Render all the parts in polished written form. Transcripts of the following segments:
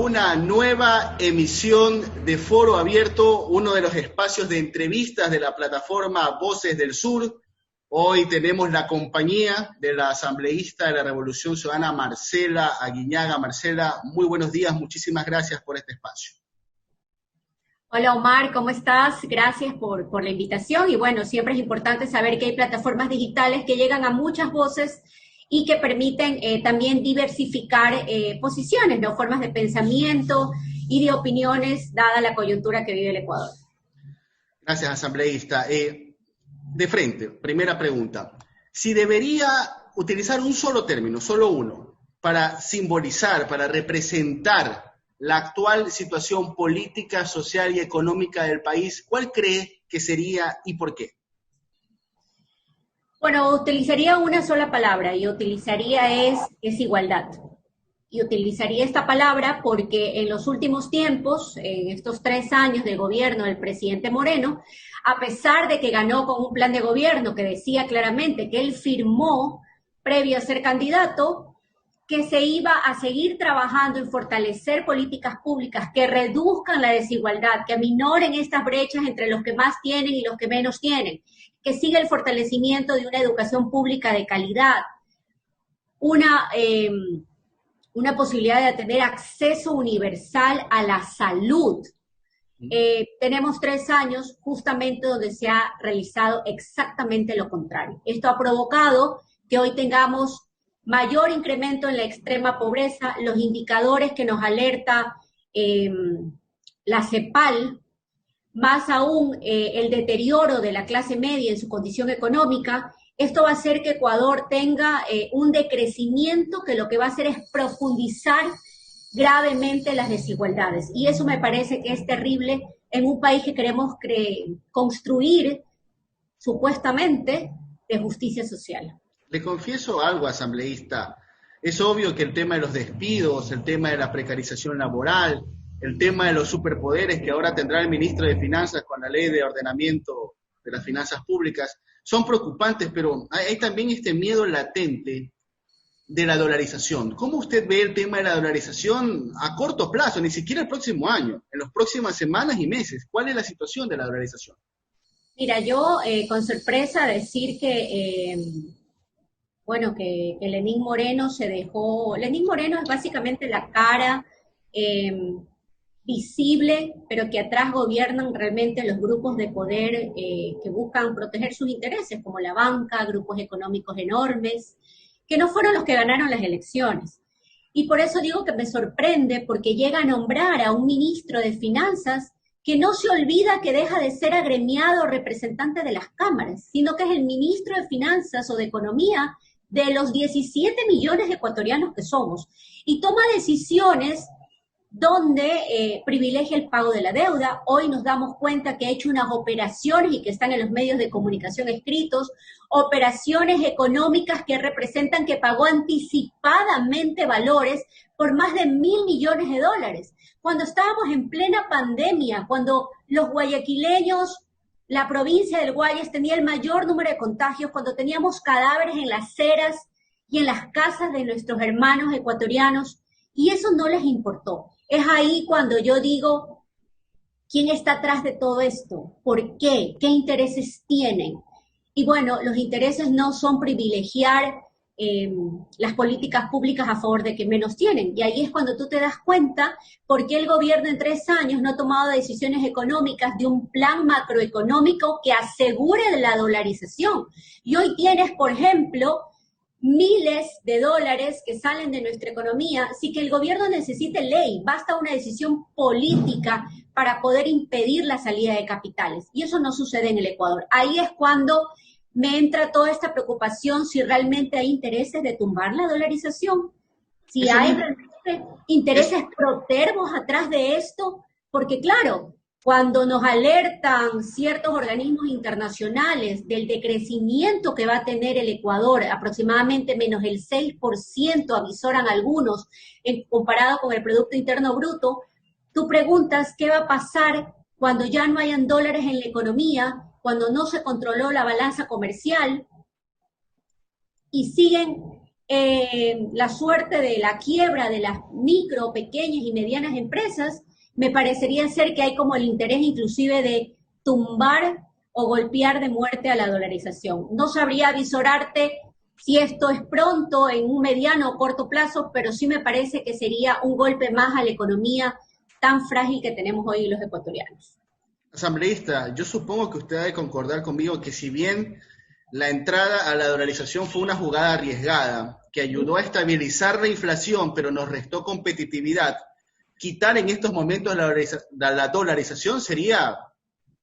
una nueva emisión de Foro Abierto, uno de los espacios de entrevistas de la plataforma Voces del Sur. Hoy tenemos la compañía de la asambleísta de la Revolución Ciudadana, Marcela Aguiñaga. Marcela, muy buenos días, muchísimas gracias por este espacio. Hola Omar, ¿cómo estás? Gracias por la invitación y bueno, siempre es importante saber que hay plataformas digitales que llegan a muchas voces y que permiten también diversificar posiciones, ¿no? Formas de pensamiento y de opiniones dada la coyuntura que vive el Ecuador. Gracias, asambleísta. De frente, primera pregunta. Si debería utilizar un solo término, solo uno, para simbolizar, para representar la actual situación política, social y económica del país, ¿cuál cree que sería y por qué? Bueno, utilizaría una sola palabra y utilizaría es igualdad. Y utilizaría esta palabra porque en los últimos tiempos, en estos 3 años de gobierno del presidente Moreno, a pesar de que ganó con un plan de gobierno que decía claramente que él firmó previo a ser candidato, que se iba a seguir trabajando en fortalecer políticas públicas que reduzcan la desigualdad, que aminoren estas brechas entre los que más tienen y los que menos tienen, que siga el fortalecimiento de una educación pública de calidad, una posibilidad de tener acceso universal a la salud. Tenemos 3 años justamente donde se ha realizado exactamente lo contrario. Esto ha provocado que hoy tengamos mayor incremento en la extrema pobreza, los indicadores que nos alerta la CEPAL, más aún el deterioro de la clase media en su condición económica. Esto va a hacer que Ecuador tenga un decrecimiento que lo que va a hacer es profundizar gravemente las desigualdades. Y eso me parece que es terrible en un país que queremos construir, supuestamente, de justicia social. Le confieso algo, asambleísta. Es obvio que el tema de los despidos, el tema de la precarización laboral, el tema de los superpoderes que ahora tendrá el ministro de Finanzas con la ley de ordenamiento de las finanzas públicas, son preocupantes, pero hay también este miedo latente de la dolarización. ¿Cómo usted ve el tema de la dolarización a corto plazo, ni siquiera el próximo año, en las próximas semanas y meses? ¿Cuál es la situación de la dolarización? Mira, yo con sorpresa decir que Lenín Moreno se dejó. Lenín Moreno es básicamente la cara visible, pero que atrás gobiernan realmente los grupos de poder que buscan proteger sus intereses, como la banca, grupos económicos enormes, que no fueron los que ganaron las elecciones. Y por eso digo que me sorprende, porque llega a nombrar a un ministro de Finanzas que no se olvida que deja de ser agremiado representante de las cámaras, sino que es el ministro de Finanzas o de Economía de los 17 millones de ecuatorianos que somos, y toma decisiones donde privilegia el pago de la deuda. Hoy nos damos cuenta que ha hecho unas operaciones y que están en los medios de comunicación escritos, operaciones económicas que representan que pagó anticipadamente valores por más de $1.000 millones, cuando estábamos en plena pandemia, cuando los guayaquileños, la provincia del Guayas tenía el mayor número de contagios, cuando teníamos cadáveres en las aceras y en las casas de nuestros hermanos ecuatorianos, y eso no les importó. Es ahí cuando yo digo, ¿quién está atrás de todo esto? ¿Por qué? ¿Qué intereses tienen? Y bueno, los intereses no son privilegiar las políticas públicas a favor de que menos tienen. Y ahí es cuando tú te das cuenta por qué el gobierno en 3 años no ha tomado decisiones económicas de un plan macroeconómico que asegure la dolarización. Y hoy tienes, por ejemplo, miles de dólares que salen de nuestra economía sin que el gobierno necesite ley, basta una decisión política para poder impedir la salida de capitales. Y eso no sucede en el Ecuador. Ahí es cuando me entra toda esta preocupación si realmente hay intereses de tumbar la dolarización, si hay realmente intereses protervos atrás de esto, porque claro, cuando nos alertan ciertos organismos internacionales del decrecimiento que va a tener el Ecuador, aproximadamente menos el 6%, avisoran algunos, comparado con el Producto Interno Bruto, tú preguntas qué va a pasar cuando ya no hayan dólares en la economía, cuando no se controló la balanza comercial, y siguen la suerte de la quiebra de las micro, pequeñas y medianas empresas, me parecería ser que hay como el interés inclusive de tumbar o golpear de muerte a la dolarización. No sabría avisorarte si esto es pronto, en un mediano o corto plazo, pero sí me parece que sería un golpe más a la economía tan frágil que tenemos hoy los ecuatorianos. Asambleísta, yo supongo que usted debe concordar conmigo que si bien la entrada a la dolarización fue una jugada arriesgada, que ayudó a estabilizar la inflación, pero nos restó competitividad, quitar en estos momentos la dolarización sería,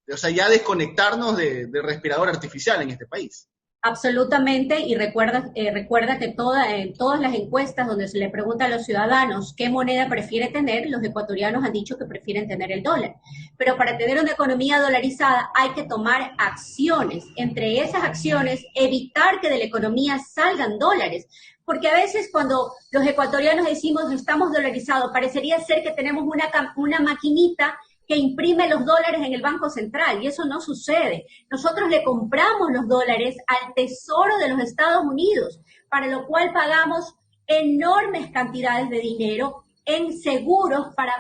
o sea, ya desconectarnos del respirador artificial en este país. Absolutamente, y recuerda que en todas las encuestas donde se le pregunta a los ciudadanos qué moneda prefiere tener, los ecuatorianos han dicho que prefieren tener el dólar. Pero para tener una economía dolarizada hay que tomar acciones. Entre esas acciones, evitar que de la economía salgan dólares. Porque a veces cuando los ecuatorianos decimos estamos dolarizados, parecería ser que tenemos una maquinita que imprime los dólares en el Banco Central, y eso no sucede. Nosotros le compramos los dólares al Tesoro de los Estados Unidos, para lo cual pagamos enormes cantidades de dinero en seguros para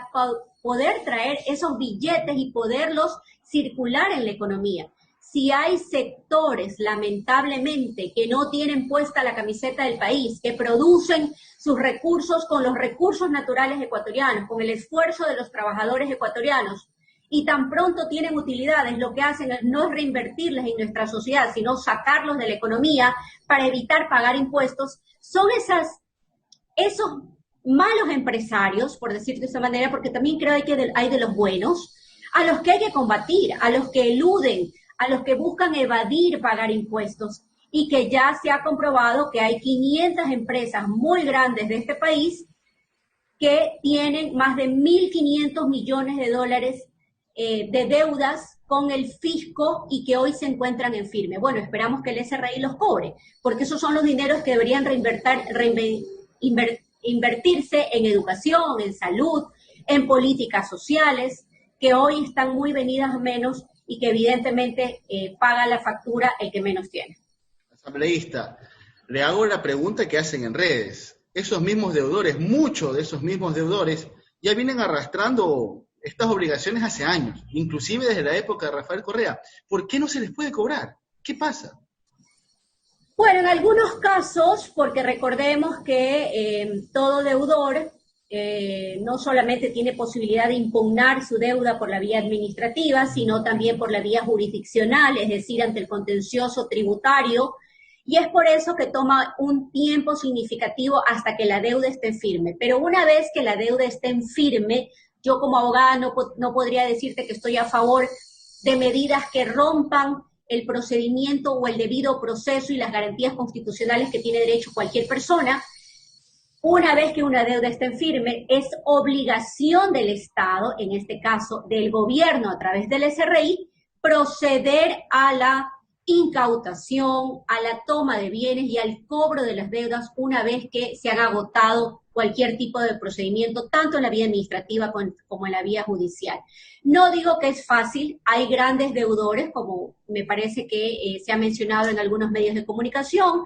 poder traer esos billetes y poderlos circular en la economía. Si hay sectores, lamentablemente, que no tienen puesta la camiseta del país, que producen sus recursos con los recursos naturales ecuatorianos, con el esfuerzo de los trabajadores ecuatorianos, y tan pronto tienen utilidades, lo que hacen es no reinvertirlas en nuestra sociedad, sino sacarlos de la economía para evitar pagar impuestos, son esos malos empresarios, por decirlo de esa manera, porque también creo que hay de los buenos, a los que hay que combatir, a los que eluden, a los que buscan evadir pagar impuestos, y que ya se ha comprobado que hay 500 empresas muy grandes de este país que tienen más de 1.500 millones de dólares de deudas con el fisco y que hoy se encuentran en firme. Bueno, esperamos que el SRI los cobre, porque esos son los dineros que deberían invertirse en educación, en salud, en políticas sociales, que hoy están muy venidas a menos y que evidentemente paga la factura el que menos tiene. Asambleísta, le hago la pregunta que hacen en redes. Esos mismos deudores, muchos de esos mismos deudores, ya vienen arrastrando estas obligaciones hace años, inclusive desde la época de Rafael Correa. ¿Por qué no se les puede cobrar? ¿Qué pasa? Bueno, en algunos casos, porque recordemos que todo deudor no solamente tiene posibilidad de impugnar su deuda por la vía administrativa, sino también por la vía jurisdiccional, es decir, ante el contencioso tributario, y es por eso que toma un tiempo significativo hasta que la deuda esté firme. Pero una vez que la deuda esté en firme, yo como abogada no podría decirte que estoy a favor de medidas que rompan el procedimiento o el debido proceso y las garantías constitucionales que tiene derecho cualquier persona. Una vez que una deuda esté en firme, es obligación del Estado, en este caso del gobierno a través del SRI, proceder a la incautación, a la toma de bienes y al cobro de las deudas una vez que se han agotado cualquier tipo de procedimiento, tanto en la vía administrativa como en la vía judicial. No digo que es fácil, hay grandes deudores, como me parece que se ha mencionado en algunos medios de comunicación,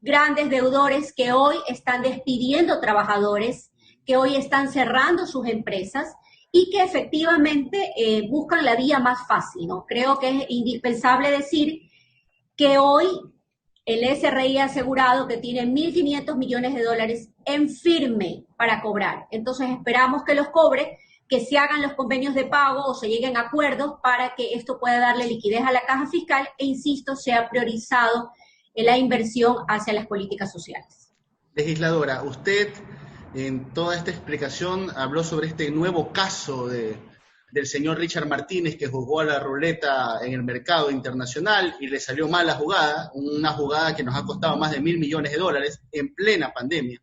grandes deudores que hoy están despidiendo trabajadores, que hoy están cerrando sus empresas y que efectivamente buscan la vía más fácil, ¿no? Creo que es indispensable decir que hoy el SRI ha asegurado que tiene 1.500 millones de dólares en firme para cobrar. Entonces esperamos que los cobre, que se hagan los convenios de pago o se lleguen a acuerdos para que esto pueda darle liquidez a la caja fiscal e, insisto, sea priorizado en la inversión hacia las políticas sociales. Legisladora, usted en toda esta explicación habló sobre este nuevo caso del señor Richard Martínez, que jugó a la ruleta en el mercado internacional y le salió mal la jugada, una jugada que nos ha costado más de 1.000 millones de dólares en plena pandemia.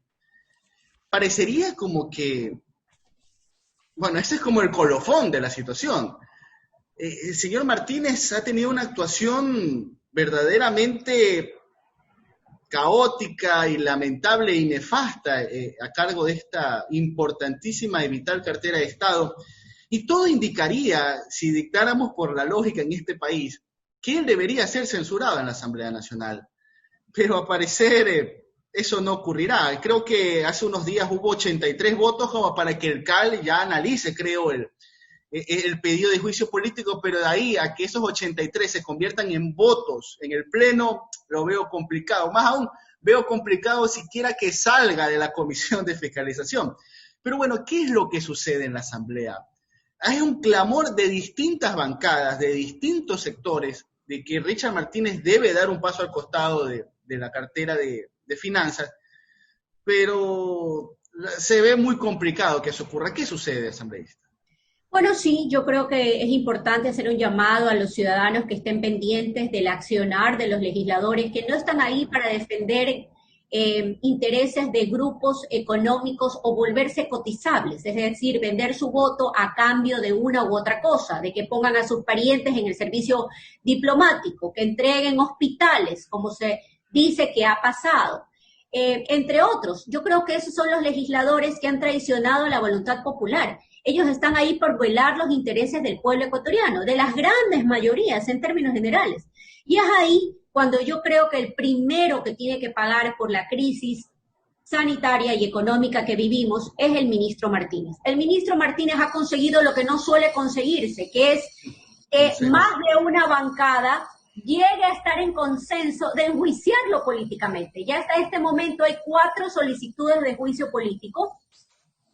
Parecería como que, bueno, ese es como el colofón de la situación. El señor Martínez ha tenido una actuación verdaderamente caótica y lamentable y nefasta a cargo de esta importantísima y vital cartera de Estado. Y todo indicaría, si dictáramos por la lógica en este país, que él debería ser censurado en la Asamblea Nacional. Pero al parecer eso no ocurrirá. Creo que hace unos días hubo 83 votos como para que el CAL ya analice, creo, el pedido de juicio político, pero de ahí a que esos 83 se conviertan en votos en el Pleno, lo veo complicado. Más aún, veo complicado siquiera que salga de la Comisión de Fiscalización. Pero bueno, ¿qué es lo que sucede en la Asamblea? Hay un clamor de distintas bancadas, de distintos sectores, de que Richard Martínez debe dar un paso al costado de la cartera de finanzas, pero se ve muy complicado que eso ocurra. ¿Qué sucede, asambleísta? Bueno, sí, yo creo que es importante hacer un llamado a los ciudadanos que estén pendientes del accionar de los legisladores, que no están ahí para defender intereses de grupos económicos o volverse cotizables, es decir, vender su voto a cambio de una u otra cosa, de que pongan a sus parientes en el servicio diplomático, que entreguen hospitales, como se dice que ha pasado. Entre otros, yo creo que esos son los legisladores que han traicionado la voluntad popular. Ellos están ahí por velar los intereses del pueblo ecuatoriano, de las grandes mayorías en términos generales. Y es ahí cuando yo creo que el primero que tiene que pagar por la crisis sanitaria y económica que vivimos es el ministro Martínez. El ministro Martínez ha conseguido lo que no suele conseguirse, que es más de una bancada llegue a estar en consenso de enjuiciarlo políticamente. Ya hasta este momento hay 4 solicitudes de juicio político.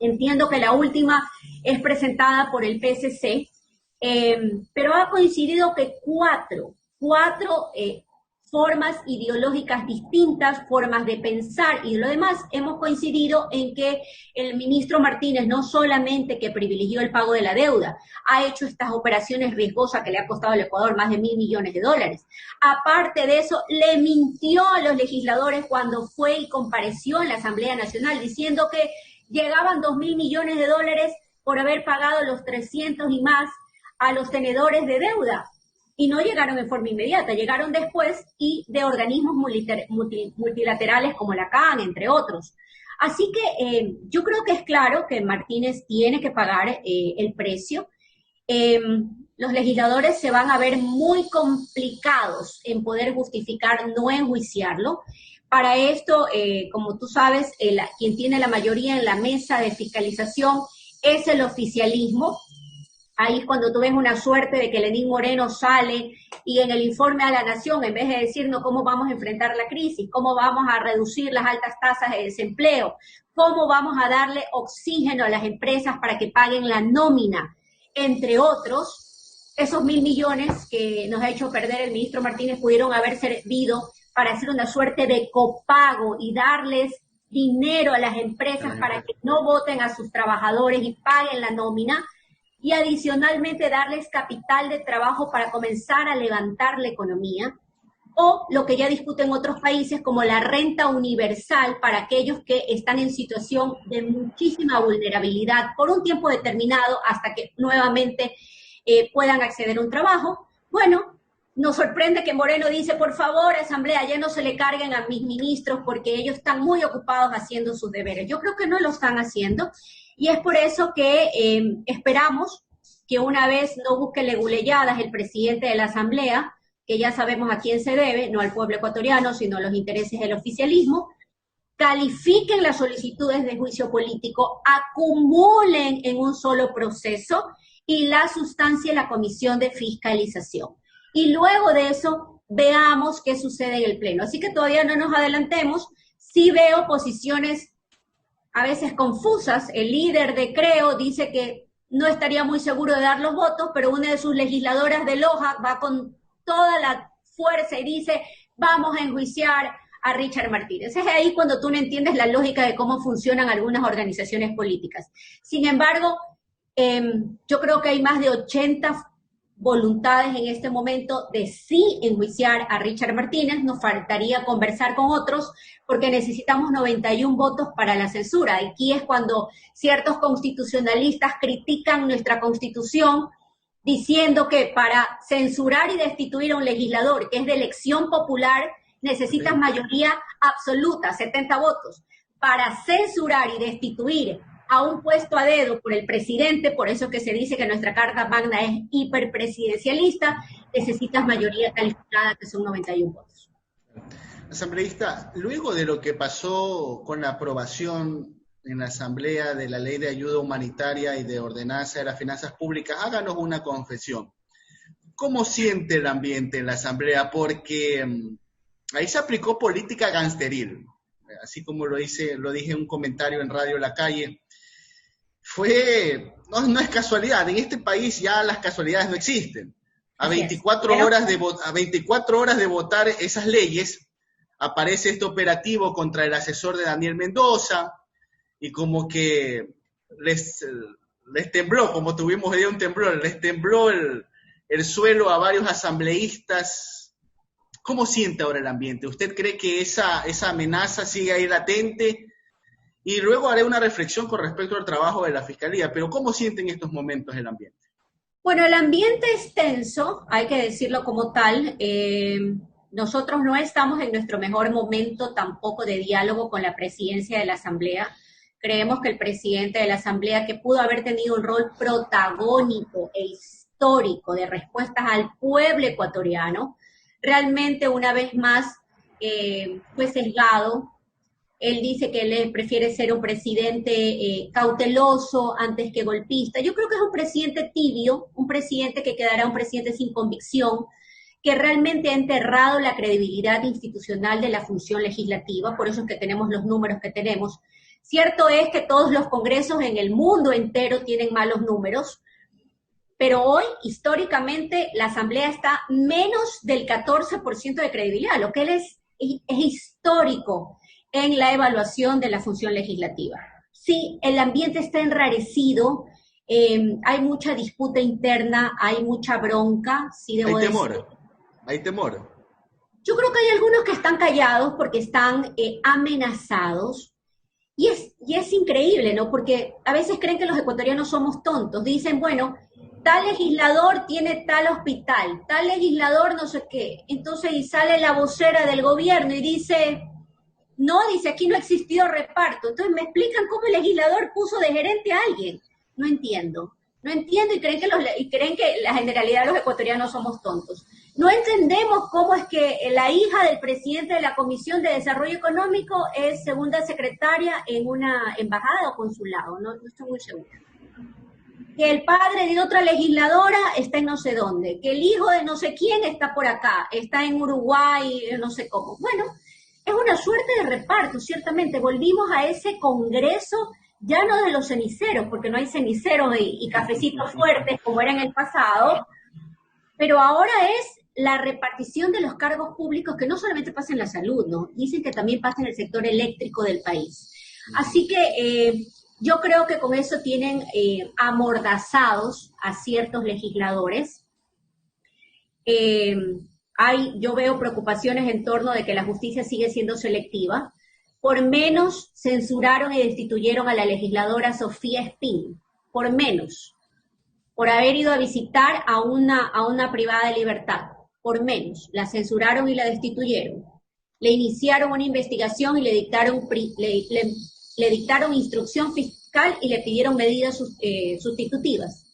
Entiendo que la última es presentada por el PSC, pero ha coincidido que cuatro formas ideológicas distintas, formas de pensar y lo demás, hemos coincidido en que el ministro Martínez no solamente que privilegió el pago de la deuda, ha hecho estas operaciones riesgosas que le ha costado al Ecuador más de $1.000 millones. Aparte de eso, le mintió a los legisladores cuando fue y compareció en la Asamblea Nacional diciendo que llegaban $2.000 millones por haber pagado los 300 y más a los tenedores de deuda. Y no llegaron en forma inmediata, llegaron después y de organismos multilaterales como la CAN, entre otros. Así que yo creo que es claro que Martínez tiene que pagar el precio. Los legisladores se van a ver muy complicados en poder justificar no enjuiciarlo. Para esto, como tú sabes, quien tiene la mayoría en la mesa de fiscalización es el oficialismo. Ahí es cuando tú ves una suerte de que Lenín Moreno sale y en el informe a la Nación, en vez de decirnos cómo vamos a enfrentar la crisis, cómo vamos a reducir las altas tasas de desempleo, cómo vamos a darle oxígeno a las empresas para que paguen la nómina, entre otros, esos 1.000 millones que nos ha hecho perder el ministro Martínez pudieron haber servido para hacer una suerte de copago y darles dinero a las empresas para que no voten a sus trabajadores y paguen la nómina, y adicionalmente darles capital de trabajo para comenzar a levantar la economía, o lo que ya discuten otros países como la renta universal para aquellos que están en situación de muchísima vulnerabilidad por un tiempo determinado hasta que nuevamente puedan acceder a un trabajo. Bueno, nos sorprende que Moreno dice, por favor, Asamblea, ya no se le carguen a mis ministros porque ellos están muy ocupados haciendo sus deberes. Yo creo que no lo están haciendo. Y es por eso que esperamos que una vez no busque leguleyadas el presidente de la Asamblea, que ya sabemos a quién se debe, no al pueblo ecuatoriano, sino a los intereses del oficialismo, califiquen las solicitudes de juicio político, acumulen en un solo proceso y la sustancia la Comisión de Fiscalización. Y luego de eso veamos qué sucede en el Pleno. Así que todavía no nos adelantemos. Sí veo posiciones a veces confusas. El líder de Creo dice que no estaría muy seguro de dar los votos, pero una de sus legisladoras de Loja va con toda la fuerza y dice, vamos a enjuiciar a Richard Martínez. Es ahí cuando tú no entiendes la lógica de cómo funcionan algunas organizaciones políticas. Sin embargo, yo creo que hay más de 80 voluntades en este momento de sí enjuiciar a Richard Martínez. Nos faltaría conversar con otros porque necesitamos 91 votos para la censura. Aquí es cuando ciertos constitucionalistas critican nuestra Constitución diciendo que para censurar y destituir a un legislador que es de elección popular necesitas mayoría absoluta, 70 votos. Para censurar y destituir a un puesto a dedo por el presidente, por eso que se dice que nuestra Carta Magna es hiperpresidencialista, necesitas mayoría calificada, que son 91 votos. Asambleísta, luego de lo que pasó con la aprobación en la Asamblea de la Ley de Ayuda Humanitaria y de Ordenanza de las Finanzas Públicas, háganos una confesión. ¿Cómo siente el ambiente en la Asamblea? Porque ahí se aplicó política gangsteril, así como lo dije en un comentario en Radio La Calle. No es casualidad, en este país ya las casualidades no existen. A 24 horas de votar esas leyes, aparece este operativo contra el asesor de Daniel Mendoza, y como que les tembló, como tuvimos hoy un temblor, les tembló el suelo a varios asambleístas. ¿Cómo siente ahora el ambiente? ¿Usted cree que esa amenaza sigue ahí latente? Y luego haré una reflexión con respecto al trabajo de la Fiscalía, pero ¿cómo siente en estos momentos el ambiente? Bueno, el ambiente es tenso, hay que decirlo como tal. Nosotros no estamos en nuestro mejor momento tampoco de diálogo con la presidencia de la Asamblea. Creemos que el presidente de la Asamblea, que pudo haber tenido un rol protagónico e histórico de respuestas al pueblo ecuatoriano, realmente una vez más fue sesgado. Él dice que él prefiere ser un presidente cauteloso antes que golpista. Yo creo que es un presidente tibio, un presidente que quedará un presidente sin convicción, que realmente ha enterrado la credibilidad institucional de la función legislativa, por eso es que tenemos los números que tenemos. Cierto es que todos los congresos en el mundo entero tienen malos números, pero hoy, históricamente, la Asamblea está menos del 14% de credibilidad, lo que es histórico en la evaluación de la función legislativa. Sí, el ambiente está enrarecido, hay mucha disputa interna, hay mucha bronca, sí debo decir. Hay temor. Yo creo que hay algunos que están callados porque están amenazados, y es increíble, ¿no? Porque a veces creen que los ecuatorianos somos tontos, dicen, bueno, tal legislador tiene tal hospital, tal legislador no sé qué, entonces y sale la vocera del gobierno y dice... No, dice, aquí no ha existido reparto. Entonces me explican cómo el legislador puso de gerente a alguien. No entiendo y creen que la generalidad de los ecuatorianos somos tontos. No entendemos cómo es que la hija del presidente de la Comisión de Desarrollo Económico es segunda secretaria en una embajada o consulado, no estoy muy segura. Que el padre de otra legisladora está en no sé dónde, que el hijo de no sé quién está por acá, está en Uruguay, no sé cómo. Bueno, es una suerte de reparto, ciertamente. Volvimos a ese congreso, ya no de los ceniceros, porque no hay ceniceros y cafecitos fuertes como era en el pasado, pero ahora es la repartición de los cargos públicos, que no solamente pasa en la salud, ¿no? Dicen que también pasa en el sector eléctrico del país. Así que yo creo que con eso tienen amordazados a ciertos legisladores. Yo veo preocupaciones en torno de que la justicia sigue siendo selectiva. Por menos censuraron y destituyeron a la legisladora Sofía Espín, por menos, por haber ido a visitar a una privada de libertad, por menos, la censuraron y la destituyeron. Le iniciaron una investigación y le dictaron instrucción fiscal y le pidieron medidas sustitutivas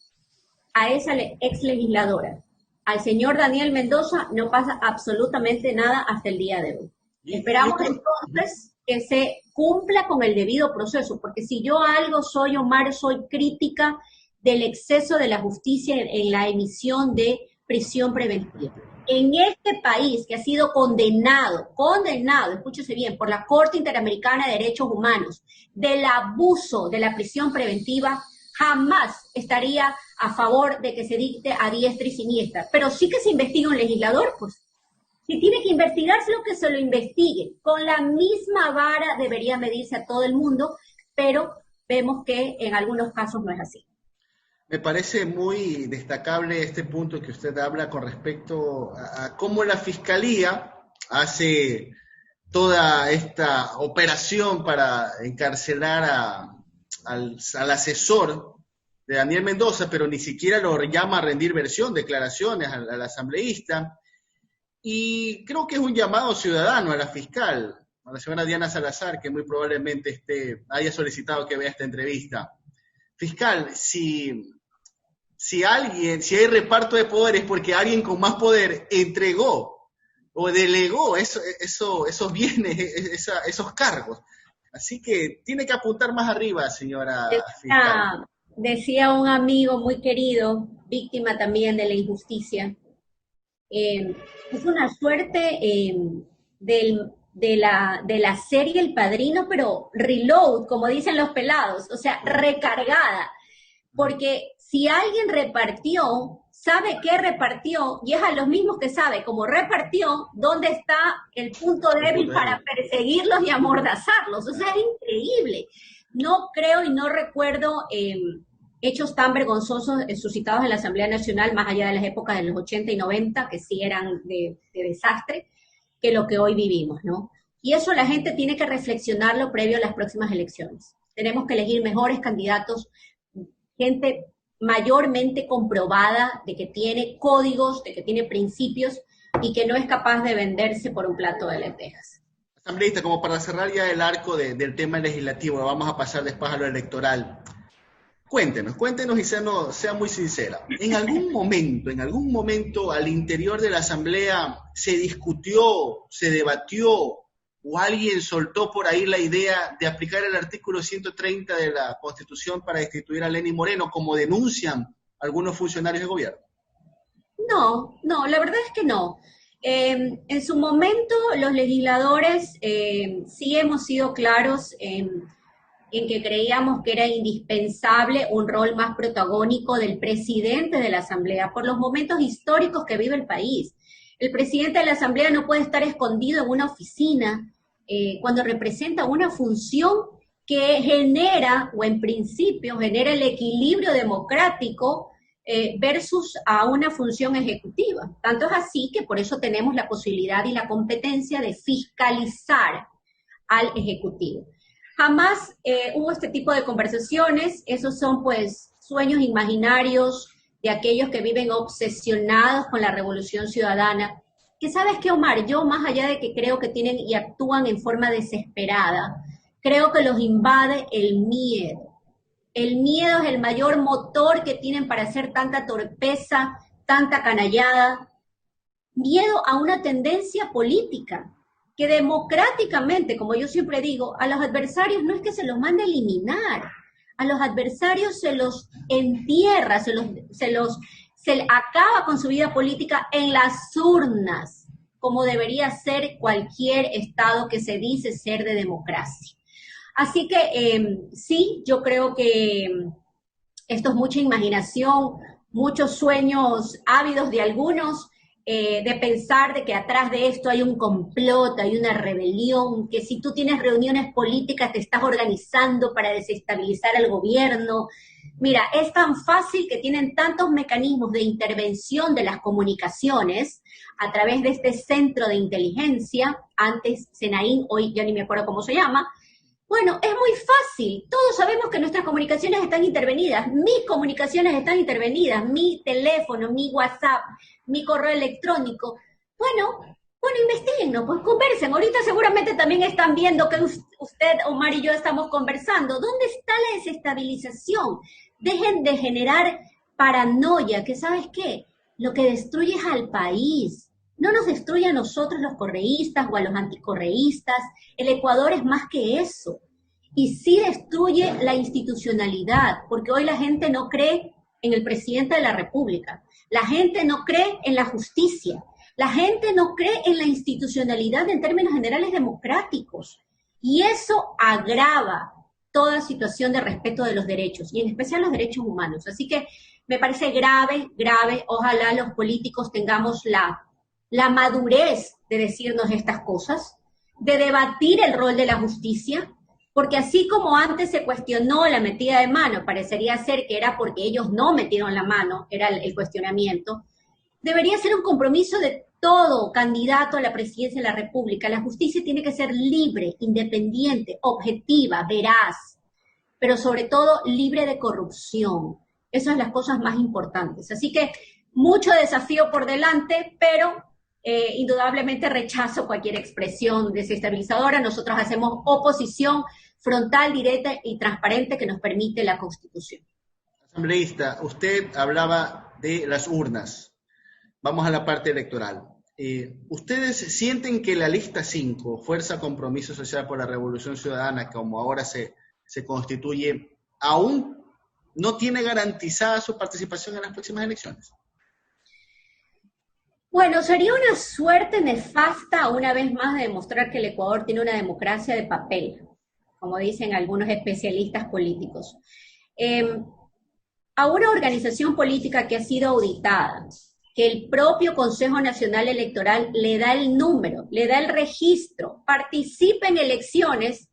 a esa ex legisladora. Al señor Daniel Mendoza no pasa absolutamente nada hasta el día de hoy. Esperamos entonces que se cumpla con el debido proceso, porque si yo algo soy, Omar, soy crítica del exceso de la justicia en la emisión de prisión preventiva. En este país que ha sido condenado, escúchese bien, por la Corte Interamericana de Derechos Humanos, del abuso de la prisión preventiva, jamás estaría a favor de que se dicte a diestra y siniestra, pero sí que se investigue un legislador, pues. Si tiene que investigarse, lo que se lo investigue. Con la misma vara debería medirse a todo el mundo, pero vemos que en algunos casos no es así. Me parece muy destacable este punto que usted habla con respecto a cómo la Fiscalía hace toda esta operación para encarcelar al asesor de Daniel Mendoza, pero ni siquiera lo llama a rendir versión, declaraciones al asambleísta. Y creo que es un llamado ciudadano a la fiscal, a la señora Diana Salazar, que muy probablemente haya solicitado que vea esta entrevista. Fiscal, si hay reparto de poderes porque alguien con más poder entregó o delegó esos bienes, esos cargos. Así que tiene que apuntar más arriba, señora fiscal. Decía un amigo muy querido, víctima también de la injusticia, es una suerte de la serie El Padrino, pero reload, como dicen los pelados, o sea, recargada. Porque si alguien repartió, sabe qué repartió, y es a los mismos que sabe cómo repartió, dónde está el punto débil para perseguirlos y amordazarlos. O sea, es increíble. No creo y no recuerdo hechos tan vergonzosos suscitados en la Asamblea Nacional, más allá de las épocas de los 80 y 90, que sí eran de desastre, que lo que hoy vivimos, ¿no? Y eso la gente tiene que reflexionarlo previo a las próximas elecciones. Tenemos que elegir mejores candidatos, gente mayormente comprobada de que tiene códigos, de que tiene principios y que no es capaz de venderse por un plato de lentejas. Asambleísta, como para cerrar ya el arco del tema legislativo, vamos a pasar después a lo electoral. Cuéntenos y sea muy sincera. ¿En algún momento al interior de la Asamblea se discutió, se debatió o alguien soltó por ahí la idea de aplicar el artículo 130 de la Constitución para destituir a Lenín Moreno, como denuncian algunos funcionarios de gobierno? No, la verdad es que no. En su momento los legisladores sí hemos sido claros en que creíamos que era indispensable un rol más protagónico del presidente de la Asamblea por los momentos históricos que vive el país. El presidente de la Asamblea no puede estar escondido en una oficina cuando representa una función que genera, o en principio genera el equilibrio democrático versus a una función ejecutiva. Tanto es así que por eso tenemos la posibilidad y la competencia de fiscalizar al Ejecutivo. Jamás hubo este tipo de conversaciones, esos son pues sueños imaginarios de aquellos que viven obsesionados con la revolución ciudadana, que sabes qué, Omar, yo más allá de que creo que tienen y actúan en forma desesperada, creo que los invade el miedo. El miedo es el mayor motor que tienen para hacer tanta torpeza, tanta canallada, miedo a una tendencia política, que democráticamente, como yo siempre digo, a los adversarios no es que se los mande a eliminar, a los adversarios se los entierra, se acaba con su vida política en las urnas, como debería ser cualquier Estado que se dice ser de democracia. Así que sí, yo creo que esto es mucha imaginación, muchos sueños ávidos de algunos, de pensar de que atrás de esto hay un complot, hay una rebelión, que si tú tienes reuniones políticas te estás organizando para desestabilizar al gobierno. Mira, es tan fácil que tienen tantos mecanismos de intervención de las comunicaciones a través de este centro de inteligencia, antes Senaín, hoy ya ni me acuerdo cómo se llama. Bueno, es muy fácil, todos sabemos que nuestras comunicaciones están intervenidas, mis comunicaciones están intervenidas, mi teléfono, mi WhatsApp, mi correo electrónico. Bueno, investiguenlo, pues conversen. Ahorita seguramente también están viendo que usted, Omar y yo estamos conversando. ¿Dónde está la desestabilización? Dejen de generar paranoia, que ¿sabes qué? Lo que destruye es al país. No nos destruye a nosotros los correístas o a los anticorreístas. El Ecuador es más que eso. Y sí destruye la institucionalidad, porque hoy la gente no cree en el presidente de la República. La gente no cree en la justicia. La gente no cree en la institucionalidad en términos generales democráticos. Y eso agrava toda situación de respeto de los derechos, y en especial los derechos humanos. Así que me parece grave. Ojalá los políticos tengamos la madurez de decirnos estas cosas, de debatir el rol de la justicia, porque así como antes se cuestionó la metida de mano, parecería ser que era porque ellos no metieron la mano, era el cuestionamiento, debería ser un compromiso de todo candidato a la presidencia de la República. La justicia tiene que ser libre, independiente, objetiva, veraz, pero sobre todo libre de corrupción. Esas son las cosas más importantes. Así que mucho desafío por delante, pero indudablemente rechazo cualquier expresión desestabilizadora. Nosotros hacemos oposición frontal, directa y transparente que nos permite la Constitución. Asambleísta, usted hablaba de las urnas. Vamos a la parte electoral. ¿Ustedes sienten que la lista 5, Fuerza Compromiso Social por la Revolución Ciudadana, como ahora se constituye, aún no tiene garantizada su participación en las próximas elecciones? Bueno, sería una suerte nefasta una vez más de demostrar que el Ecuador tiene una democracia de papel, como dicen algunos especialistas políticos. A una organización política que ha sido auditada, que el propio Consejo Nacional Electoral le da el número, le da el registro, participa en elecciones,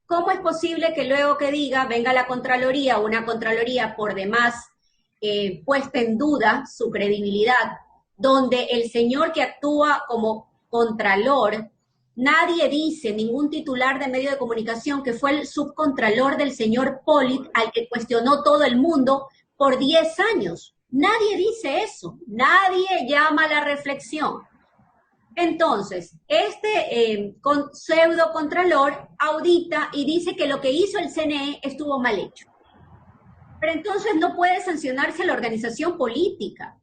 ¿cómo es posible que luego que diga, venga la Contraloría, una Contraloría por demás puesta en duda su credibilidad, donde el señor que actúa como Contralor, nadie dice, ningún titular de medio de comunicación, que fue el subcontralor del señor Pollitt, al que cuestionó todo el mundo por 10 años? Nadie dice eso, nadie llama a la reflexión. Entonces, este pseudo contralor audita y dice que lo que hizo el CNE estuvo mal hecho. Pero entonces no puede sancionarse la organización política,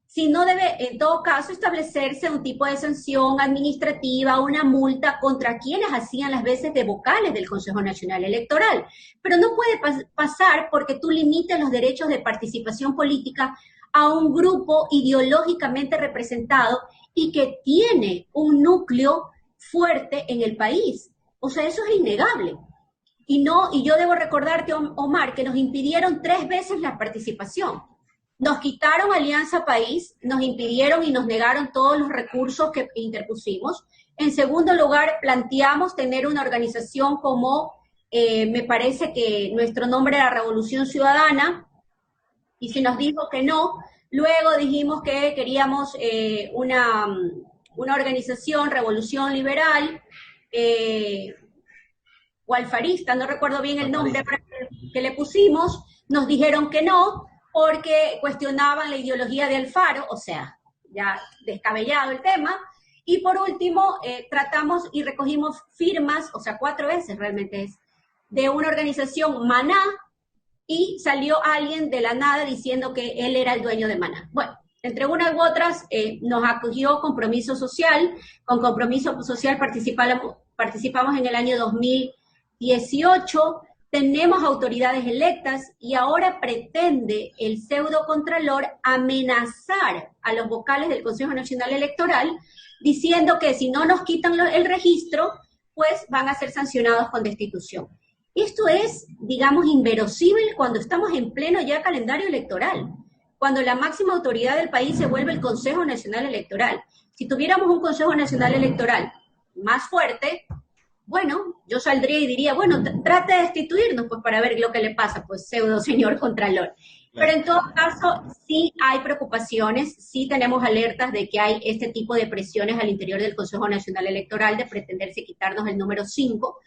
sino debe, en todo caso, establecerse un tipo de sanción administrativa, una multa contra quienes hacían las veces de vocales del Consejo Nacional Electoral. Pero no puede pasar porque tú limites los derechos de participación política a un grupo ideológicamente representado y que tiene un núcleo fuerte en el país. O sea, eso es innegable. Y yo debo recordarte, Omar, que nos impidieron 3 veces la participación. Nos quitaron Alianza País, nos impidieron y nos negaron todos los recursos que interpusimos. En segundo lugar, planteamos tener una organización como, me parece que nuestro nombre era Revolución Ciudadana, y se nos dijo que no. Luego dijimos que queríamos una organización, Revolución Liberal, o alfarista, no recuerdo bien el nombre que le pusimos. Nos dijeron que no, porque cuestionaban la ideología de Alfaro, o sea, ya descabellado el tema. Y por último, tratamos y recogimos firmas, o sea, 4 veces realmente es, de una organización Maná, y salió alguien de la nada diciendo que él era el dueño de Maná. Bueno, entre unas u otras, nos acogió Compromiso Social. Con Compromiso Social participamos en el año 2018, tenemos autoridades electas y ahora pretende el pseudo-contralor amenazar a los vocales del Consejo Nacional Electoral diciendo que si no nos quitan el registro, pues van a ser sancionados con destitución. Esto es, digamos, inverosímil cuando estamos en pleno ya calendario electoral, cuando la máxima autoridad del país se vuelve el Consejo Nacional Electoral. Si tuviéramos un Consejo Nacional Electoral más fuerte, bueno, yo saldría y diría, bueno, trate de destituirnos, pues para ver lo que le pasa, pues pseudo señor Contralor. Pero en todo caso, sí hay preocupaciones, sí tenemos alertas de que hay este tipo de presiones al interior del Consejo Nacional Electoral de pretenderse quitarnos el número 5.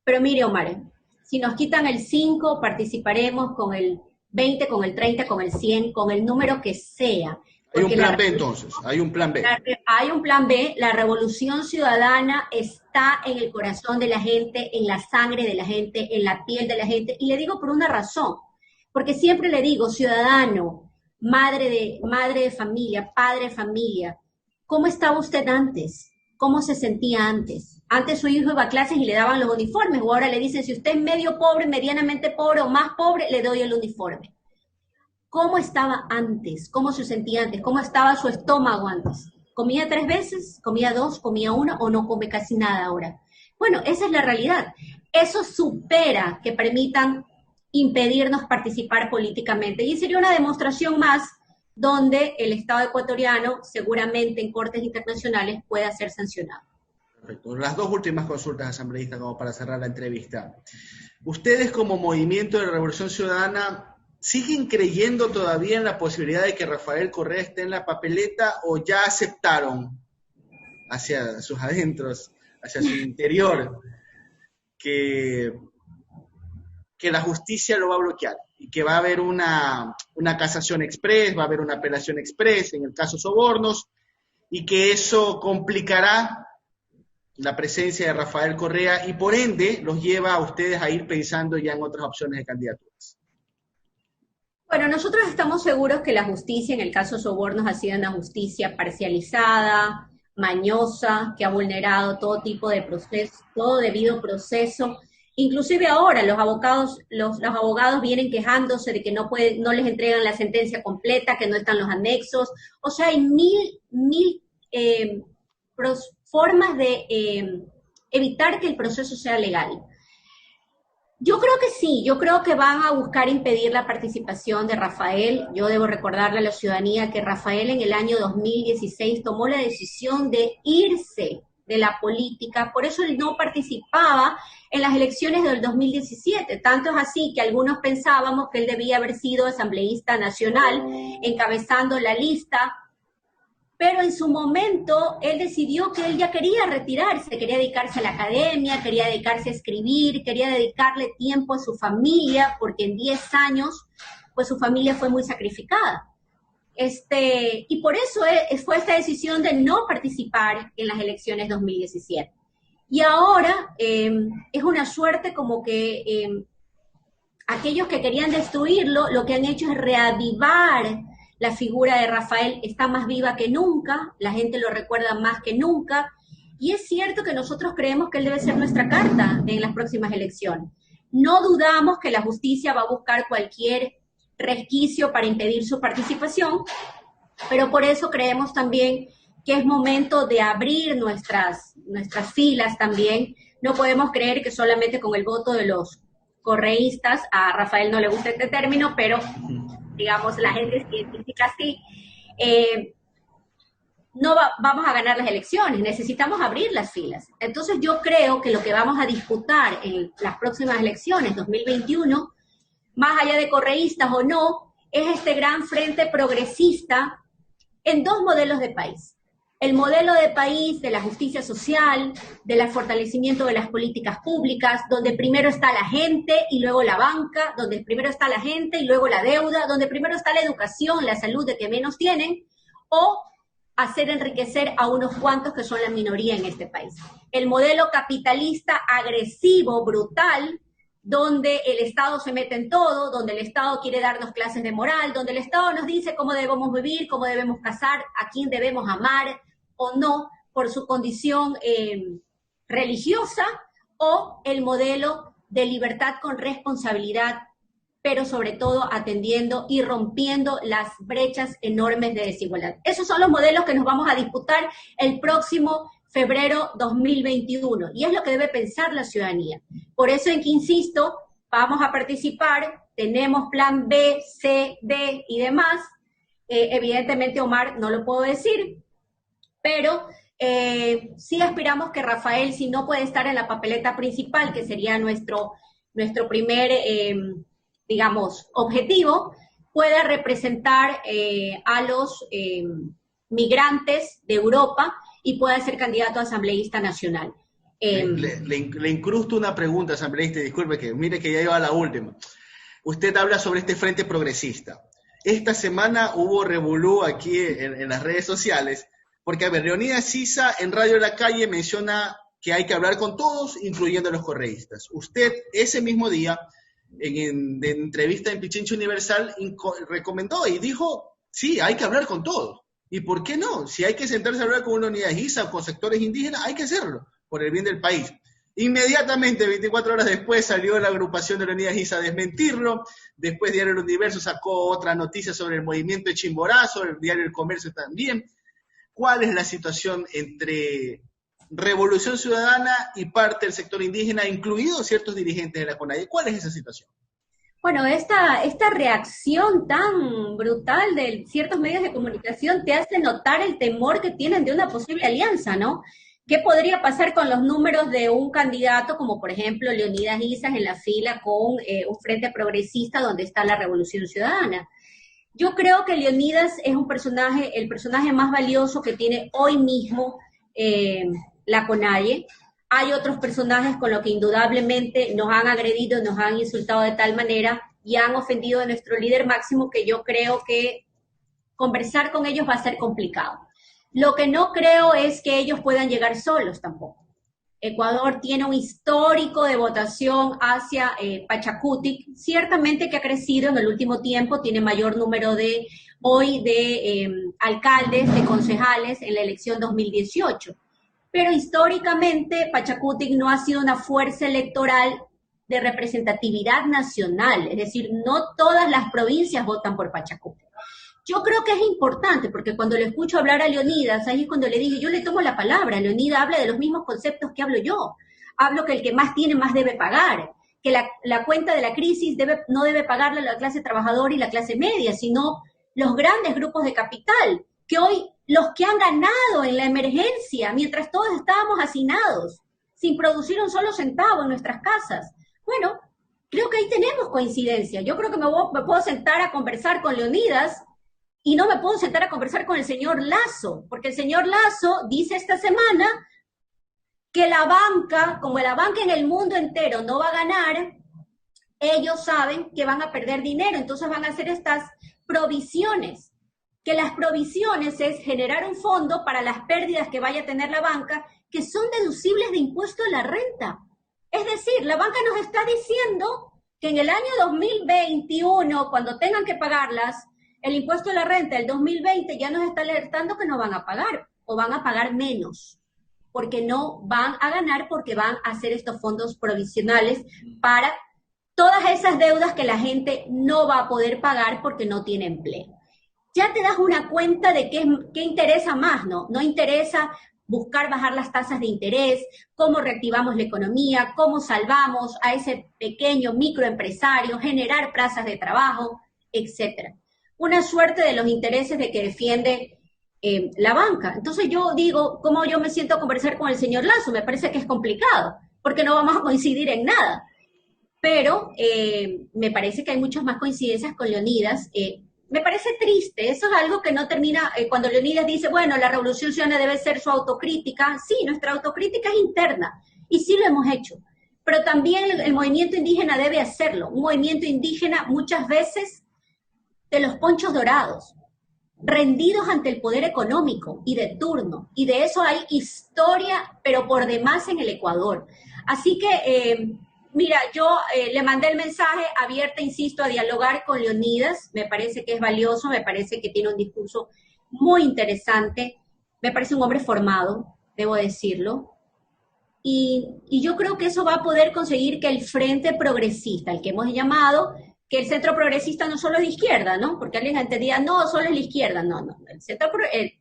Pero mire, Omar, si nos quitan el 5, participaremos con el 20, con el 30, con el 100, con el número que sea. Hay un plan B entonces, hay un plan B. Hay un plan B, la revolución ciudadana está en el corazón de la gente, en la sangre de la gente, en la piel de la gente, y le digo por una razón, porque siempre le digo, ciudadano, madre de familia, padre de familia, ¿cómo estaba usted antes? ¿Cómo se sentía antes? Antes su hijo iba a clases y le daban los uniformes, o ahora le dicen, si usted es medio pobre, medianamente pobre o más pobre, le doy el uniforme. ¿Cómo estaba antes? ¿Cómo se sentía antes? ¿Cómo estaba su estómago antes? ¿Comía 3 veces? ¿Comía 2? ¿Comía 1? ¿O no come casi nada ahora? Bueno, esa es la realidad. Eso supera que permitan impedirnos participar políticamente. Y sería una demostración más donde el Estado ecuatoriano, seguramente en cortes internacionales, pueda ser sancionado. Perfecto. Las 2 últimas consultas, asambleístas, como para cerrar la entrevista. ¿Ustedes como Movimiento de Revolución Ciudadana siguen creyendo todavía en la posibilidad de que Rafael Correa esté en la papeleta o ya aceptaron hacia sus adentros, hacia su interior, que la justicia lo va a bloquear y que va a haber una casación express, va a haber una apelación express en el caso sobornos y que eso complicará la presencia de Rafael Correa y por ende los lleva a ustedes a ir pensando ya en otras opciones de candidaturas? Bueno, nosotros estamos seguros que la justicia en el caso de sobornos ha sido una justicia parcializada, mañosa, que ha vulnerado todo tipo de proceso, todo debido proceso. Inclusive ahora los abogados vienen quejándose de que no les entregan la sentencia completa, que no están los anexos. O sea, hay mil formas de evitar que el proceso sea legal. Yo creo que sí, yo creo que van a buscar impedir la participación de Rafael. Yo debo recordarle a la ciudadanía que Rafael en el año 2016 tomó la decisión de irse de la política, por eso él no participaba en las elecciones del 2017. Tanto es así que algunos pensábamos que él debía haber sido asambleísta nacional, encabezando la lista, pero en su momento él decidió que él ya quería retirarse, quería dedicarse a la academia, quería dedicarse a escribir, quería dedicarle tiempo a su familia, porque en 10 años, pues su familia fue muy sacrificada. Y por eso fue esta decisión de no participar en las elecciones 2017. Y ahora es una suerte como que aquellos que querían destruirlo, lo que han hecho es reavivar la figura de Rafael. Está más viva que nunca, la gente lo recuerda más que nunca, y es cierto que nosotros creemos que él debe ser nuestra carta en las próximas elecciones. No dudamos que la justicia va a buscar cualquier resquicio para impedir su participación, pero por eso creemos también que es momento de abrir nuestras filas también. No podemos creer que solamente con el voto de los correístas, a Rafael no le gusta este término, pero digamos, la gente se identifica así, vamos a ganar las elecciones, necesitamos abrir las filas. Entonces yo creo que lo que vamos a disputar en las próximas elecciones, 2021, más allá de correístas o no, es este gran frente progresista en dos modelos de país. El modelo de país de la justicia social, del fortalecimiento de las políticas públicas, donde primero está la gente y luego la banca, donde primero está la gente y luego la deuda, donde primero está la educación, la salud de que menos tienen, o hacer enriquecer a unos cuantos que son la minoría en este país. El modelo capitalista agresivo, brutal, donde el Estado se mete en todo, donde el Estado quiere darnos clases de moral, donde el Estado nos dice cómo debemos vivir, cómo debemos casar, a quién debemos amar o no por su condición religiosa, o el modelo de libertad con responsabilidad, pero sobre todo atendiendo y rompiendo las brechas enormes de desigualdad. Esos son los modelos que nos vamos a disputar el próximo febrero 2021, y es lo que debe pensar la ciudadanía. Por eso en que insisto, vamos a participar, tenemos plan B, C, D y demás. Evidentemente, Omar, no lo puedo decir, pero sí aspiramos que Rafael, si no puede estar en la papeleta principal, que sería nuestro primer, digamos, objetivo, pueda representar a los migrantes de Europa y pueda ser candidato a asambleísta nacional. Le incrusto una pregunta, asambleísta, disculpe que mire que ya iba a la última. Usted habla sobre este frente progresista. Esta semana hubo revolú aquí en las redes sociales, porque, a ver, Leonidas Sisa en Radio La Calle menciona que hay que hablar con todos, incluyendo a los correístas. Usted, ese mismo día, de entrevista en Pichincha Universal, recomendó y dijo, sí, hay que hablar con todos. ¿Y por qué no? Si hay que sentarse a hablar con Leonidas Sisa o con sectores indígenas, hay que hacerlo, por el bien del país. Inmediatamente, 24 horas después, salió la agrupación de Leonidas Sisa a desmentirlo. Después Diario El Universo sacó otra noticia sobre el movimiento de Chimborazo, el Diario El Comercio también. ¿Cuál es la situación entre Revolución Ciudadana y parte del sector indígena, incluidos ciertos dirigentes de la CONAIE? ¿Cuál es esa situación? Bueno, esta reacción tan brutal de ciertos medios de comunicación te hace notar el temor que tienen de una posible alianza, ¿no? ¿Qué podría pasar con los números de un candidato como, por ejemplo, Leonidas Sisa en la fila con un frente progresista donde está la Revolución Ciudadana? Yo creo que Leonidas es el personaje más valioso que tiene hoy mismo la CONAIE. Hay otros personajes con los que indudablemente nos han agredido, nos han insultado de tal manera y han ofendido a nuestro líder máximo, que yo creo que conversar con ellos va a ser complicado. Lo que no creo es que ellos puedan llegar solos tampoco. Ecuador tiene un histórico de votación hacia Pachacutic, ciertamente que ha crecido en el último tiempo, tiene mayor número de alcaldes, de concejales en la elección 2018. Pero históricamente Pachacutic no ha sido una fuerza electoral de representatividad nacional, es decir, no todas las provincias votan por Pachacutic. Yo creo que es importante, porque cuando le escucho hablar a Leonidas, ahí es cuando le digo, yo le tomo la palabra, Leonidas habla de los mismos conceptos que hablo yo. Hablo que el que más tiene, más debe pagar, que la cuenta de la crisis no debe pagarla la clase trabajadora y la clase media, sino los grandes grupos de capital, que hoy los que han ganado en la emergencia, mientras todos estábamos hacinados, sin producir un solo centavo en nuestras casas. Bueno, creo que ahí tenemos coincidencia. Yo creo que me puedo sentar a conversar con Leonidas y no me puedo sentar a conversar con el señor Lasso, porque el señor Lasso dice esta semana que la banca, como la banca en el mundo entero no va a ganar, ellos saben que van a perder dinero, entonces van a hacer estas provisiones, que las provisiones es generar un fondo para las pérdidas que vaya a tener la banca, que son deducibles de impuesto a la renta. Es decir, la banca nos está diciendo que en el año 2021, cuando tengan que pagarlas, el impuesto a la renta del 2020 ya nos está alertando que no van a pagar, o van a pagar menos, porque no van a ganar, porque van a hacer estos fondos provisionales para todas esas deudas que la gente no va a poder pagar porque no tiene empleo. Ya te das una cuenta de qué interesa más, ¿no? No interesa buscar bajar las tasas de interés, cómo reactivamos la economía, cómo salvamos a ese pequeño microempresario, generar plazas de trabajo, etcétera. Una suerte de los intereses de que defiende la banca. Entonces yo digo, ¿cómo yo me siento a conversar con el señor Lasso? Me parece que es complicado, porque no vamos a coincidir en nada. Pero me parece que hay muchas más coincidencias con Leonidas. Me parece triste, eso es algo que no termina, cuando Leonidas dice, bueno, la revolución ciudadana debe ser su autocrítica. Sí, nuestra autocrítica es interna, y sí lo hemos hecho. Pero también el movimiento indígena debe hacerlo. Un movimiento indígena muchas veces de los ponchos dorados, rendidos ante el poder económico y de turno, y de eso hay historia, pero por demás en el Ecuador. Así que, mira, yo le mandé el mensaje abierta, insisto, a dialogar con Leonidas, me parece que es valioso, me parece que tiene un discurso muy interesante, me parece un hombre formado, debo decirlo, y yo creo que eso va a poder conseguir que el Frente Progresista, el que hemos llamado, que el centro progresista no solo es de izquierda, ¿no? Porque alguien entendía, no, solo es la izquierda. No.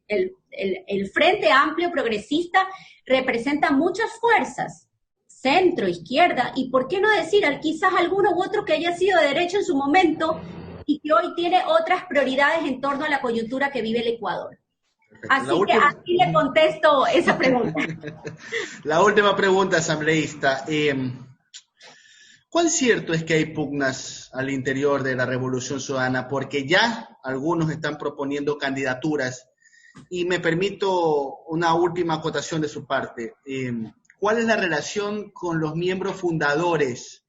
El Frente Amplio Progresista representa muchas fuerzas, centro, izquierda, y por qué no decir, quizás alguno u otro que haya sido de derecha en su momento y que hoy tiene otras prioridades en torno a la coyuntura que vive el Ecuador. Así que así le contesto esa pregunta. La última pregunta, asambleísta. ¿Cuán cierto es que hay pugnas al interior de la Revolución Ciudadana? Porque ya algunos están proponiendo candidaturas. Y me permito una última acotación de su parte. ¿Cuál es la relación con los miembros fundadores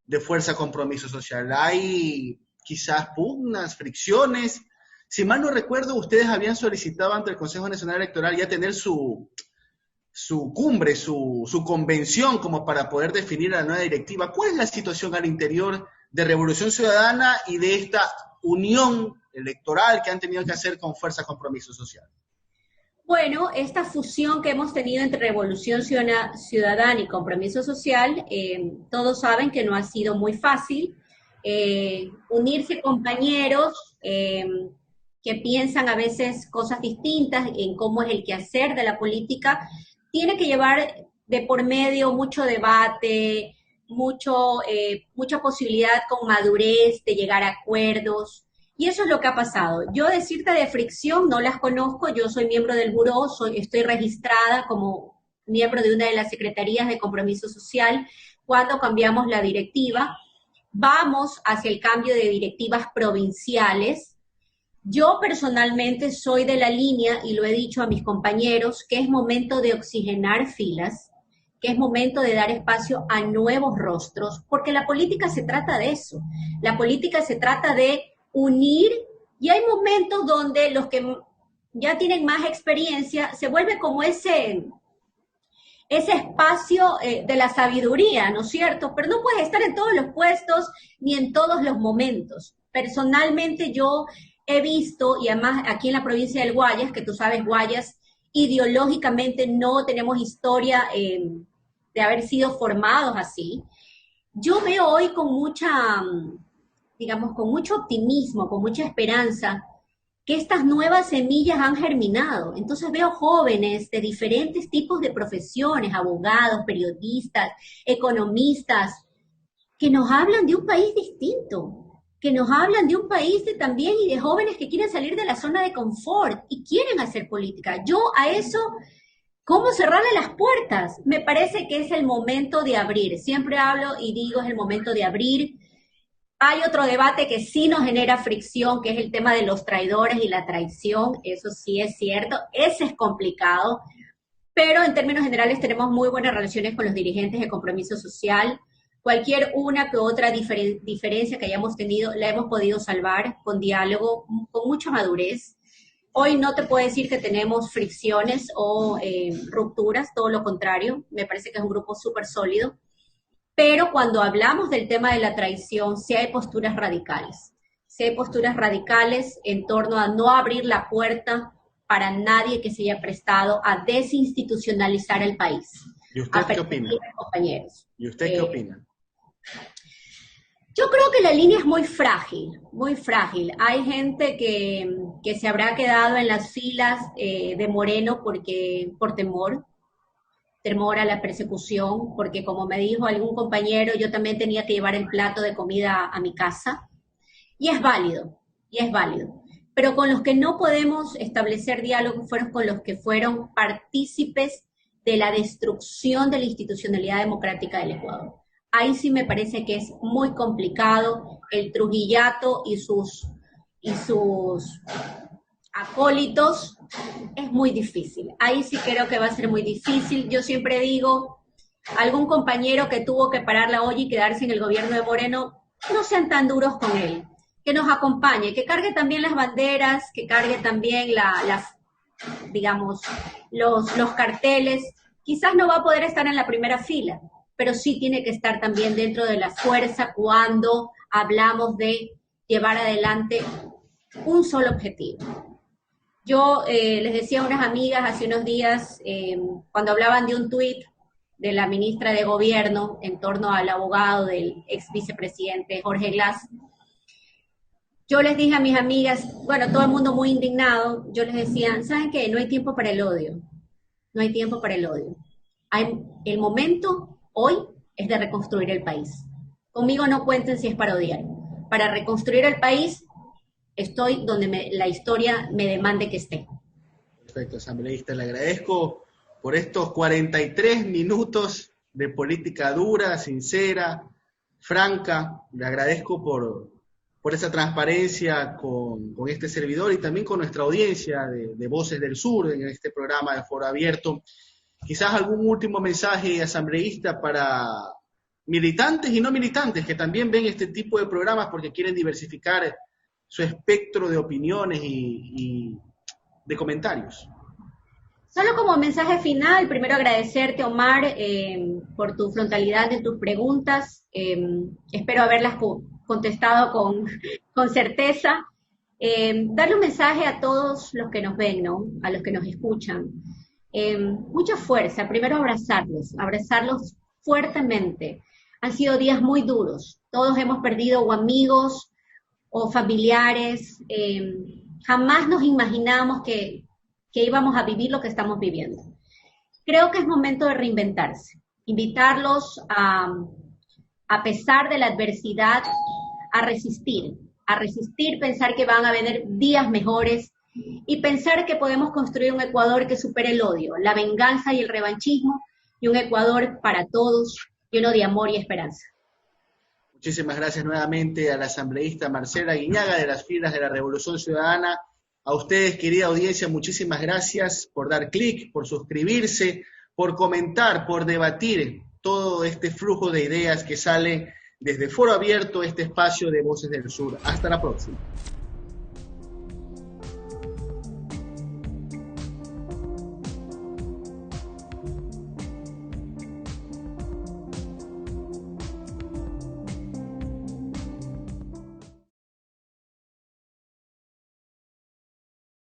de Fuerza Compromiso Social? ¿Hay quizás pugnas, fricciones? Si mal no recuerdo, ustedes habían solicitado ante el Consejo Nacional Electoral ya tener su cumbre, su convención como para poder definir la nueva directiva. ¿Cuál es la situación al interior de Revolución Ciudadana y de esta unión electoral que han tenido que hacer con Fuerza Compromiso Social? Bueno, esta fusión que hemos tenido entre Revolución Ciudadana y Compromiso Social, todos saben que no ha sido muy fácil. Unirse compañeros que piensan a veces cosas distintas en cómo es el quehacer de la política, tiene que llevar de por medio mucho debate, mucha posibilidad con madurez de llegar a acuerdos, y eso es lo que ha pasado. Yo decirte de fricción no las conozco, yo soy miembro del buró, estoy registrada como miembro de una de las secretarías de Compromiso Social. Cuando cambiamos la directiva, vamos hacia el cambio de directivas provinciales. Yo personalmente soy de la línea, y lo he dicho a mis compañeros, que es momento de oxigenar filas, que es momento de dar espacio a nuevos rostros, porque la política se trata de eso. La política se trata de unir, y hay momentos donde los que ya tienen más experiencia se vuelve como ese ese espacio de la sabiduría, ¿no es cierto? Pero no puedes estar en todos los puestos ni en todos los momentos. Personalmente yo he visto, y además aquí en la provincia del Guayas, que tú sabes, Guayas, ideológicamente no tenemos historia de haber sido formados así. Yo veo hoy con mucha, digamos, con mucho optimismo, con mucha esperanza, que estas nuevas semillas han germinado. Entonces veo jóvenes de diferentes tipos de profesiones, abogados, periodistas, economistas, que nos hablan de un país distinto, que nos hablan de un país también y de jóvenes que quieren salir de la zona de confort y quieren hacer política. Yo a eso, ¿cómo cerrarle las puertas? Me parece que es el momento de abrir. Siempre hablo y digo es el momento de abrir. Hay otro debate que sí nos genera fricción, que es el tema de los traidores y la traición. Eso sí es cierto, ese es complicado, pero en términos generales tenemos muy buenas relaciones con los dirigentes de Compromiso Social. Cualquier una que otra diferencia que hayamos tenido la hemos podido salvar con diálogo, con mucha madurez. Hoy no te puedo decir que tenemos fricciones o rupturas, todo lo contrario, me parece que es un grupo súper sólido. Pero cuando hablamos del tema de la traición, sí hay posturas radicales. Sí hay posturas radicales en torno a no abrir la puerta para nadie que se haya prestado a desinstitucionalizar el país. ¿Y usted qué opina? Compañeros. ¿Y usted qué opina? Yo creo que la línea es muy frágil, muy frágil. Hay gente que se habrá quedado en las filas de Moreno por temor a la persecución, porque como me dijo algún compañero, yo también tenía que llevar el plato de comida a mi casa, y es válido, pero con los que no podemos establecer diálogo fueron con los que fueron partícipes de la destrucción de la institucionalidad democrática del Ecuador. Ahí sí me parece que es muy complicado el Trujillato y sus acólitos, es muy difícil. Ahí sí creo que va a ser muy difícil. Yo siempre digo, algún compañero que tuvo que parar la olla y quedarse en el gobierno de Moreno, no sean tan duros con él, que nos acompañe, que cargue también las banderas, que cargue también digamos, los carteles. Quizás no va a poder estar en la primera fila, pero sí tiene que estar también dentro de la fuerza cuando hablamos de llevar adelante un solo objetivo. Yo les decía a unas amigas hace unos días, cuando hablaban de un tuit de la ministra de Gobierno en torno al abogado del ex vicepresidente Jorge Glass, yo les dije a mis amigas, bueno, todo el mundo muy indignado, yo les decía, ¿saben qué? No hay tiempo para el odio, no hay tiempo para el odio. El momento hoy es de reconstruir el país. Conmigo no cuenten si es para odiar. Para reconstruir el país estoy donde la historia me demande que esté. Perfecto, asambleísta. Le agradezco por estos 43 minutos de política dura, sincera, franca. Le agradezco por esa transparencia con este servidor y también con nuestra audiencia de Voces del Sur en este programa de Foro Abierto. Quizás algún último mensaje asambleísta para militantes y no militantes que también ven este tipo de programas porque quieren diversificar su espectro de opiniones y de comentarios. Solo como mensaje final, primero agradecerte, Omar, por tu frontalidad en tus preguntas. Espero haberlas contestado con certeza. Darle un mensaje a todos los que nos ven, ¿no? A los que nos escuchan. Mucha fuerza, primero abrazarlos fuertemente. Han sido días muy duros. Todos hemos perdido o amigos o familiares, jamás nos imaginamos que íbamos a vivir lo que estamos viviendo. Creo que es momento de reinventarse, invitarlos a pesar de la adversidad, a resistir, pensar que van a venir días mejores y pensar que podemos construir un Ecuador que supere el odio, la venganza y el revanchismo, y un Ecuador para todos, lleno de amor y esperanza. Muchísimas gracias nuevamente a la asambleísta Marcela Guiñaga de las filas de la Revolución Ciudadana. A ustedes, querida audiencia, muchísimas gracias por dar clic, por suscribirse, por comentar, por debatir todo este flujo de ideas que sale desde Foro Abierto, este espacio de Voces del Sur. Hasta la próxima.